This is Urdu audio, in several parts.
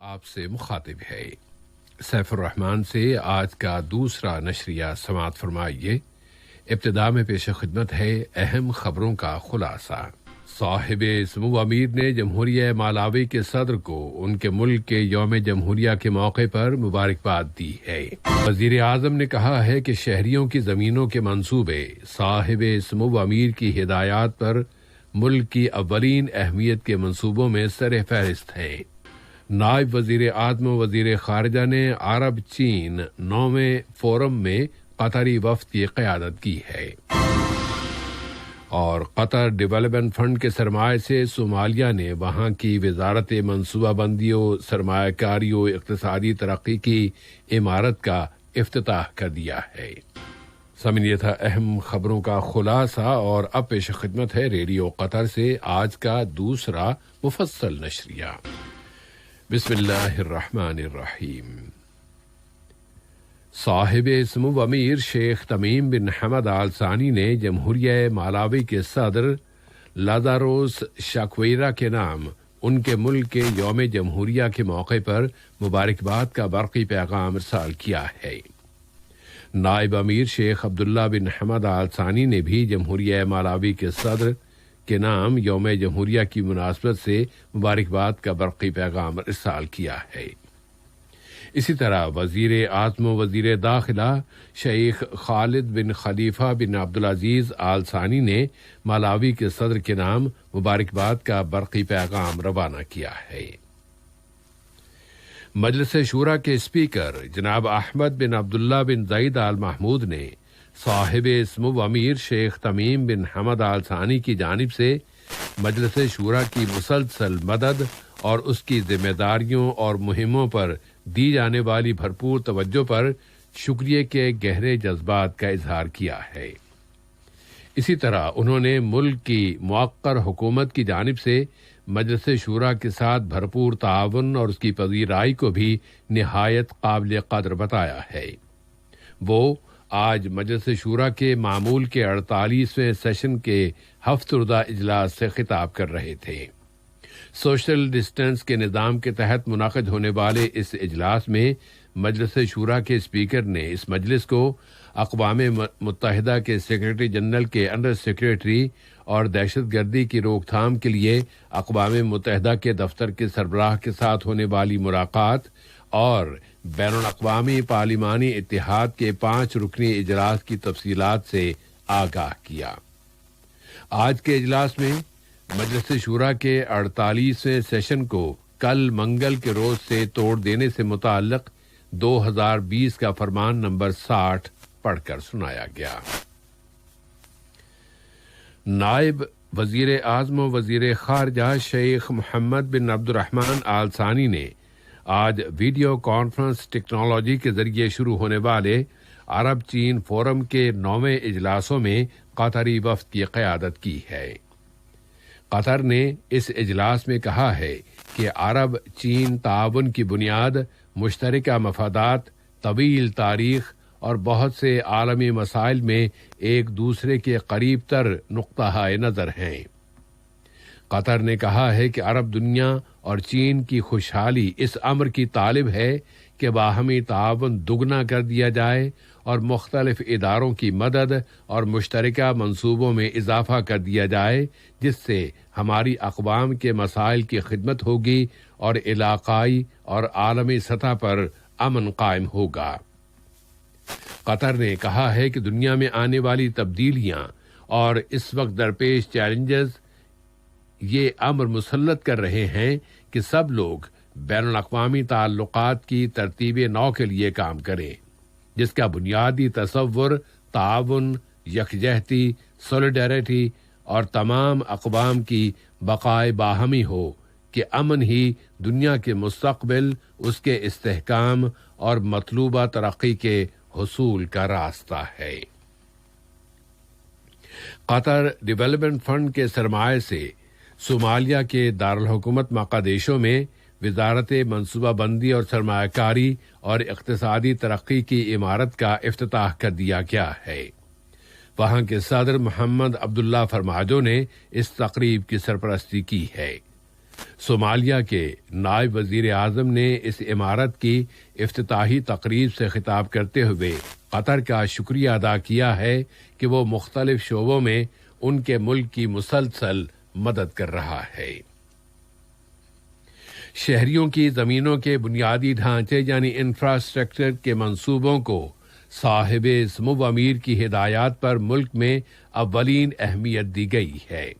آپ سے مخاطب ہے۔ سیف الرحمان سے آج کا دوسرا نشریہ سماعت فرمائیے۔ ابتدا میں پیش خدمت ہے اہم خبروں کا خلاصہ۔ صاحب سمو امیر نے جمہوریہ مالاوی کے صدر کو ان کے ملک کے یوم جمہوریہ کے موقع پر مبارکباد دی ہے۔ وزیر اعظم نے کہا ہے کہ شہریوں کی زمینوں کے منصوبے صاحب سمو امیر کی ہدایات پر ملک کی اولین اہمیت کے منصوبوں میں سر فہرست ہیں۔ نائب وزیر اعظم و وزیر خارجہ نے عرب چین 9ویں فورم میں قطری وفد کی قیادت کی ہے۔ اور قطر ڈیولپمنٹ فنڈ کے سرمایہ سے صومالیہ نے وہاں کی وزارت منصوبہ بندی و سرمایہ کاری و اقتصادی ترقی کی عمارت کا افتتاح کر دیا ہے۔ سامعین، یہ تھا اہم خبروں کا خلاصہ، اور اب پیش خدمت ہے ریڈیو قطر سے آج کا دوسرا مفصل نشریہ۔ بسم اللہ الرحمن الرحیم۔ صاحب سمو امیر شیخ تمیم بن حمد آل ثانی نے جمہوریہ مالاوی کے صدر لازاروس شاکویرا کے نام ان کے ملک کے یوم جمہوریہ کے موقع پر مبارکباد کا برقی پیغام ارسال کیا ہے۔ نائب امیر شیخ عبداللہ بن حمد آل ثانی نے بھی جمہوریہ مالاوی کے صدر کے نام یوم جمہوریہ کی مناسبت سے مبارکباد کا برقی پیغام ارسال کیا ہے۔ اسی طرح وزیر اعظم و وزیر داخلہ شیخ خالد بن خلیفہ بن عبدالعزیز آل ثانی نے مالاوی کے صدر کے نام مبارکباد کا برقی پیغام روانہ کیا ہے۔ مجلس شورا کے اسپیکر جناب احمد بن عبداللہ بن زید آل محمود نے صاحب سمو امیر شیخ تمیم بن حمد آل ثانی کی جانب سے مجلس شورا کی مسلسل مدد اور اس کی ذمہ داریوں اور مہموں پر دی جانے والی بھرپور توجہ پر شکریہ کے گہرے جذبات کا اظہار کیا ہے۔ اسی طرح انہوں نے ملک کی موقر حکومت کی جانب سے مجلس شورا کے ساتھ بھرپور تعاون اور اس کی پذیرائی کو بھی نہایت قابل قدر بتایا ہے۔ وہ آج مجلس شورا کے معمول کے 48ویں سیشن کے ہفتہ اجلاس سے خطاب کر رہے تھے۔ سوشل ڈسٹینس کے نظام کے تحت منعقد ہونے والے اس اجلاس میں مجلس شورا کے اسپیکر نے اس مجلس کو اقوام متحدہ کے سیکرٹری جنرل کے انڈر سیکرٹری اور دہشت گردی کی روک تھام کے لیے اقوام متحدہ کے دفتر کے سربراہ کے ساتھ ہونے والی ملاقات اور بین الاقوامی پارلیمانی اتحاد کے 5 رکنی اجلاس کی تفصیلات سے آگاہ کیا۔ آج کے اجلاس میں مجلس شورا کے 48ویں سیشن کو کل منگل کے روز سے توڑ دینے سے متعلق 2020 کا فرمان نمبر 60 پڑھ کر سنایا گیا۔ نائب وزیر اعظم و وزیر خارجہ شیخ محمد بن عبد الرحمن آل ثانی نے آج ویڈیو کانفرنس ٹیکنالوجی کے ذریعے شروع ہونے والے عرب چین فورم کے 9ویں اجلاسوں میں قطری وفد کی قیادت کی ہے۔ قطر نے اس اجلاس میں کہا ہے کہ عرب چین تعاون کی بنیاد مشترکہ مفادات، طویل تاریخ اور بہت سے عالمی مسائل میں ایک دوسرے کے قریب تر نقطہ نظر ہیں۔ قطر نے کہا ہے کہ عرب دنیا اور چین کی خوشحالی اس امر کی طالب ہے کہ باہمی تعاون دگنا کر دیا جائے اور مختلف اداروں کی مدد اور مشترکہ منصوبوں میں اضافہ کر دیا جائے، جس سے ہماری اقوام کے مسائل کی خدمت ہوگی اور علاقائی اور عالمی سطح پر امن قائم ہوگا۔ قطر نے کہا ہے کہ دنیا میں آنے والی تبدیلیاں اور اس وقت درپیش چیلنجز یہ امر مسلط کر رہے ہیں کہ سب لوگ بین الاقوامی تعلقات کی ترتیب نو کے لیے کام کریں، جس کا بنیادی تصور تعاون، یکجہتی، سولیڈیرٹی اور تمام اقوام کی بقائے باہمی ہو کہ امن ہی دنیا کے مستقبل، اس کے استحکام اور مطلوبہ ترقی کے حصول کا راستہ ہے۔ قطر ڈیولپمنٹ فنڈ کے سرمایہ سے صومالیہ کے دارالحکومت مقدیشو میں وزارت منصوبہ بندی اور سرمایہ کاری اور اقتصادی ترقی کی عمارت کا افتتاح کر دیا گیا ہے۔ وہاں کے صدر محمد عبداللہ فرماجو نے اس تقریب کی سرپرستی کی ہے۔ صومالیہ کے نائب وزیر اعظم نے اس عمارت کی افتتاحی تقریب سے خطاب کرتے ہوئے قطر کا شکریہ ادا کیا ہے کہ وہ مختلف شعبوں میں ان کے ملک کی مسلسل مدد کر رہا ہے۔ شہریوں کی زمینوں کے بنیادی ڈھانچے یعنی انفراسٹرکچر کے منصوبوں کو صاحب سمو امیر کی ہدایات پر ملک میں اولین اہمیت دی گئی ہے۔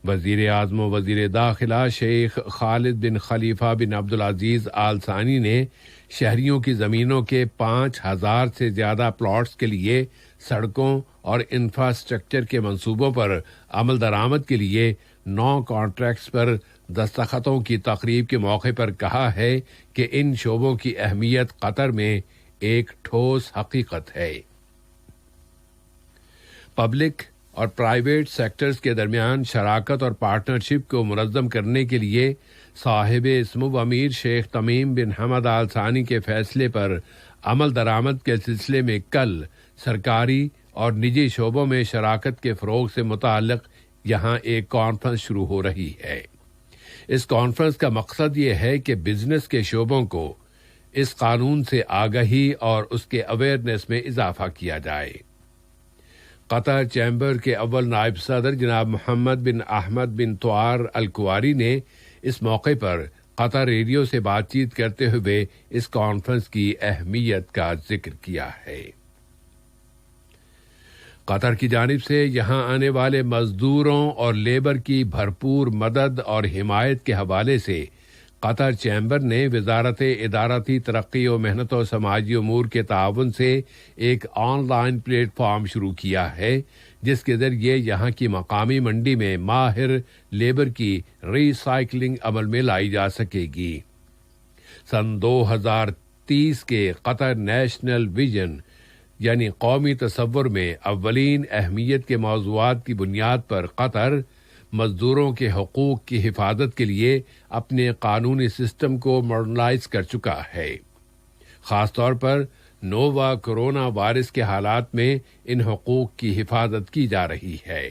وزیر اعظم و وزیر داخلہ شیخ خالد بن خلیفہ بن عبدالعزیز آل ثانی نے شہریوں کی زمینوں کے 5000 سے زیادہ پلاٹس کے لیے سڑکوں اور انفراسٹرکچر کے منصوبوں پر عمل درآمد کے لیے 9 کانٹریکٹس پر دستخطوں کی تقریب کے موقع پر کہا ہے کہ ان شعبوں کی اہمیت قطر میں ایک ٹھوس حقیقت ہے۔ پبلک اور پرائیویٹ سیکٹرز کے درمیان شراکت اور پارٹنرشپ کو منظم کرنے کے لیے صاحب سمو امیر شیخ تمیم بن حمد آل ثانی کے فیصلے پر عمل درآمد کے سلسلے میں کل سرکاری اور نجی شعبوں میں شراکت کے فروغ سے متعلق یہاں ایک کانفرنس شروع ہو رہی ہے۔ اس کانفرنس کا مقصد یہ ہے کہ بزنس کے شعبوں کو اس قانون سے آگاہی اور اس کے اویئرنیس میں اضافہ کیا جائے۔ قطر چیمبر کے اول نائب صدر جناب محمد بن احمد بن طوار الکواری نے اس موقع پر قطر ریڈیو سے بات چیت کرتے ہوئے اس کانفرنس کی اہمیت کا ذکر کیا ہے۔ قطر کی جانب سے یہاں آنے والے مزدوروں اور لیبر کی بھرپور مدد اور حمایت کے حوالے سے قطر چیمبر نے وزارت ادارتی ترقی و محنت و سماجی امور کے تعاون سے ایک آن لائن پلیٹ فارم شروع کیا ہے جس کے ذریعے یہاں کی مقامی منڈی میں ماہر لیبر کی ری سائیکلنگ عمل میں لائی جا سکے گی۔ سن 2030 کے قطر نیشنل ویژن یعنی قومی تصور میں اولین اہمیت کے موضوعات کی بنیاد پر قطر مزدوروں کے حقوق کی حفاظت کے لیے اپنے قانونی سسٹم کو ماڈرنائز کر چکا ہے۔ خاص طور پر نووا کورونا وائرس کے حالات میں ان حقوق کی حفاظت کی جا رہی ہے۔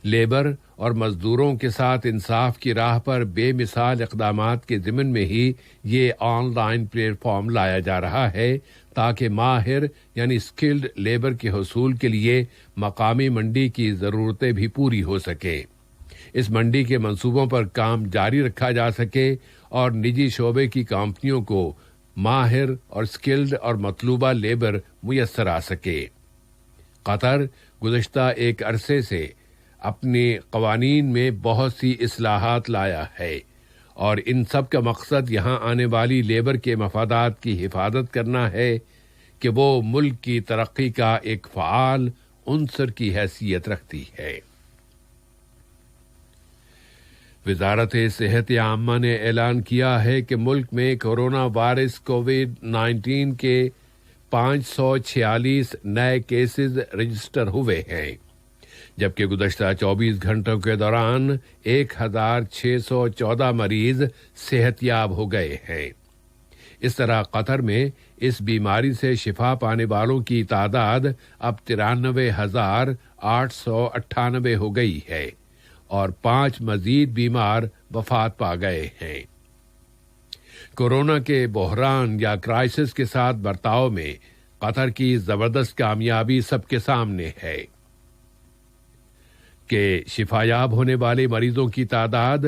لیبر اور مزدوروں کے ساتھ انصاف کی راہ پر بے مثال اقدامات کے ضمن میں ہی یہ آن لائن پلیٹ فارم لایا جا رہا ہے تاکہ ماہر یعنی اسکلڈ لیبر کے حصول کے لیے مقامی منڈی کی ضرورتیں بھی پوری ہو سکے۔ اس منڈی کے منصوبوں پر کام جاری رکھا جا سکے اور نجی شعبے کی کمپنیوں کو ماہر اور اسکلڈ اور مطلوبہ لیبر میسر آ سکے۔ قطر گزشتہ ایک عرصے سے اپنے قوانین میں بہت سی اصلاحات لایا ہے اور ان سب کا مقصد یہاں آنے والی لیبر کے مفادات کی حفاظت کرنا ہے کہ وہ ملک کی ترقی کا ایک فعال عنصر کی حیثیت رکھتی ہے۔ وزارت صحت عامہ نے اعلان کیا ہے کہ ملک میں کورونا وائرس کووڈ-19 کے 546 نئے کیسز رجسٹر ہوئے ہیں، جبکہ گزشتہ 24 گھنٹوں کے دوران 1614 مریض صحت یاب ہو گئے ہیں۔ اس طرح قطر میں اس بیماری سے شفا پانے والوں کی تعداد اب 93,898 ہو گئی ہے اور 5 مزید بیمار وفات پا گئے ہیں۔ کورونا کے بحران یا کرائسس کے ساتھ برتاؤ میں قطر کی زبردست کامیابی سب کے سامنے ہے کہ شفایاب ہونے والے مریضوں کی تعداد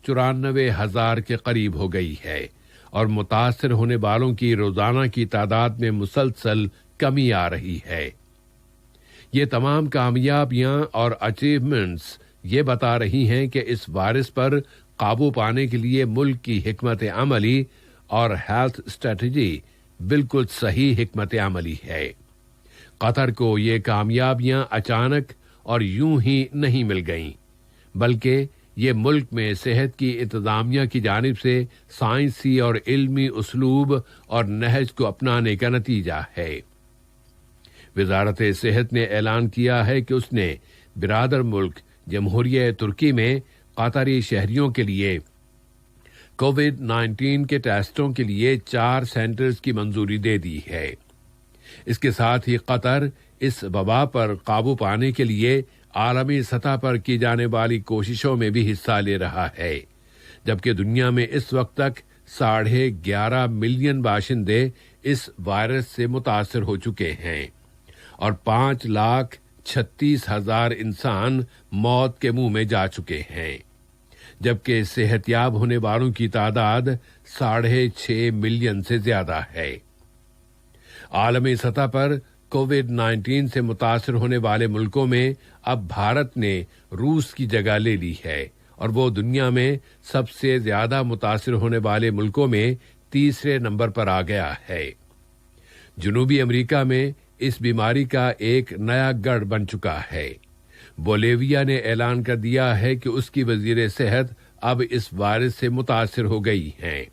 94,000 کے قریب ہو گئی ہے اور متاثر ہونے والوں کی روزانہ کی تعداد میں مسلسل کمی آ رہی ہے۔ یہ تمام کامیابیاں اور اچیومنٹس یہ بتا رہی ہیں کہ اس وائرس پر قابو پانے کے لیے ملک کی حکمت عملی اور ہیلتھ اسٹریٹجی بالکل صحیح حکمت عملی ہے۔ قطر کو یہ کامیابیاں اچانک اور یوں ہی نہیں مل گئیں، بلکہ یہ ملک میں صحت کی انتظامیہ کی جانب سے سائنسی اور علمی اسلوب اور نہج کو اپنانے کا نتیجہ ہے۔ وزارت صحت نے اعلان کیا ہے کہ اس نے برادر ملک جمہوریہ ترکی میں قطری شہریوں کے لیے کووڈ-19 کے ٹیسٹوں کے لیے 4 سینٹرز کی منظوری دے دی ہے۔ اس کے ساتھ ہی قطر اس وبا پر قابو پانے کے لیے عالمی سطح پر کی جانے والی کوششوں میں بھی حصہ لے رہا ہے، جبکہ دنیا میں اس وقت تک 11.5 ملین باشندے اس وائرس سے متاثر ہو چکے ہیں اور 5,36,000 انسان موت کے منہ میں جا چکے ہیں، جبکہ صحت یاب ہونے والوں کی تعداد 6.5 ملین سے زیادہ ہے۔ عالمی سطح پر کووڈ-19 سے متاثر ہونے والے ملکوں میں اب بھارت نے روس کی جگہ لے لی ہے اور وہ دنیا میں سب سے زیادہ متاثر ہونے والے ملکوں میں تیسرے نمبر پر آ گیا ہے۔ جنوبی امریکہ میں اس بیماری کا ایک نیا گڑھ بن چکا ہے۔ بولیویا نے اعلان کر دیا ہے کہ اس کی وزیر صحت اب اس وائرس سے متاثر ہو گئی ہیں۔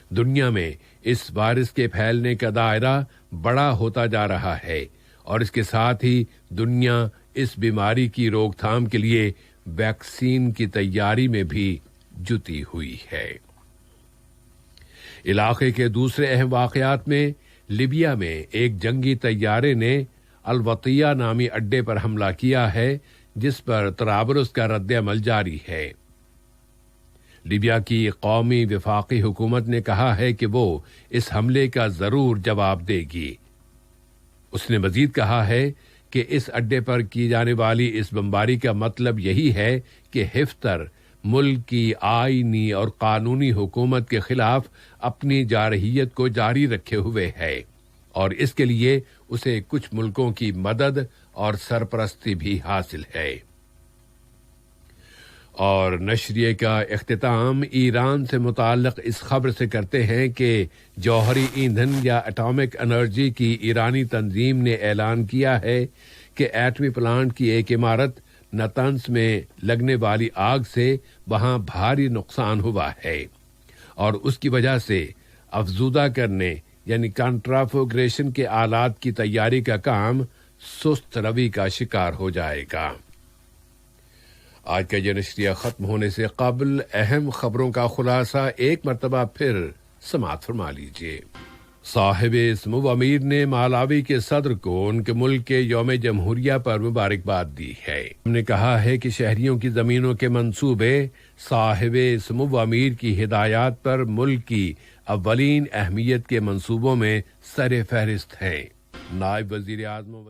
دنیا میں اس وائرس کے پھیلنے کا دائرہ بڑا ہوتا جا رہا ہے اور اس کے ساتھ ہی دنیا اس بیماری کی روک تھام کے لیے ویکسین کی تیاری میں بھی جٹی ہوئی ہے۔ علاقے کے دوسرے اہم واقعات میں لیبیا میں ایک جنگی طیارے نے الوطیہ نامی اڈے پر حملہ کیا ہے، جس پر طرابلس کا رد عمل جاری ہے۔ لیبیا کی قومی وفاقی حکومت نے کہا ہے کہ وہ اس حملے کا ضرور جواب دے گی۔ اس نے مزید کہا ہے کہ اس اڈے پر کی جانے والی اس بمباری کا مطلب یہی ہے کہ حفتر ملک کی آئینی اور قانونی حکومت کے خلاف اپنی جارحیت کو جاری رکھے ہوئے ہے اور اس کے لیے اسے کچھ ملکوں کی مدد اور سرپرستی بھی حاصل ہے۔ اور نشریے کا اختتام ایران سے متعلق اس خبر سے کرتے ہیں کہ جوہری ایندھن یا اٹامک انرجی کی ایرانی تنظیم نے اعلان کیا ہے کہ ایٹمی پلانٹ کی ایک عمارت نتنز میں لگنے والی آگ سے وہاں بھاری نقصان ہوا ہے اور اس کی وجہ سے افزودہ کرنے یعنی کنٹرافوگریشن کے آلات کی تیاری کا کام سست روی کا شکار ہو جائے گا۔ آج کا یہ نشریہ ختم ہونے سے قبل اہم خبروں کا خلاصہ ایک مرتبہ پھر سماعت فرما لیجیے۔ صاحب سمو امیر نے مالاوی کے صدر کو ان کے ملک کے یوم جمہوریہ پر مبارکباد دی ہے۔ ہم نے کہا ہے کہ شہریوں کی زمینوں کے منصوبے صاحب سمو امیر کی ہدایات پر ملک کی اولین اہمیت کے منصوبوں میں سر فہرست ہیں۔ نائب وزیر اعظم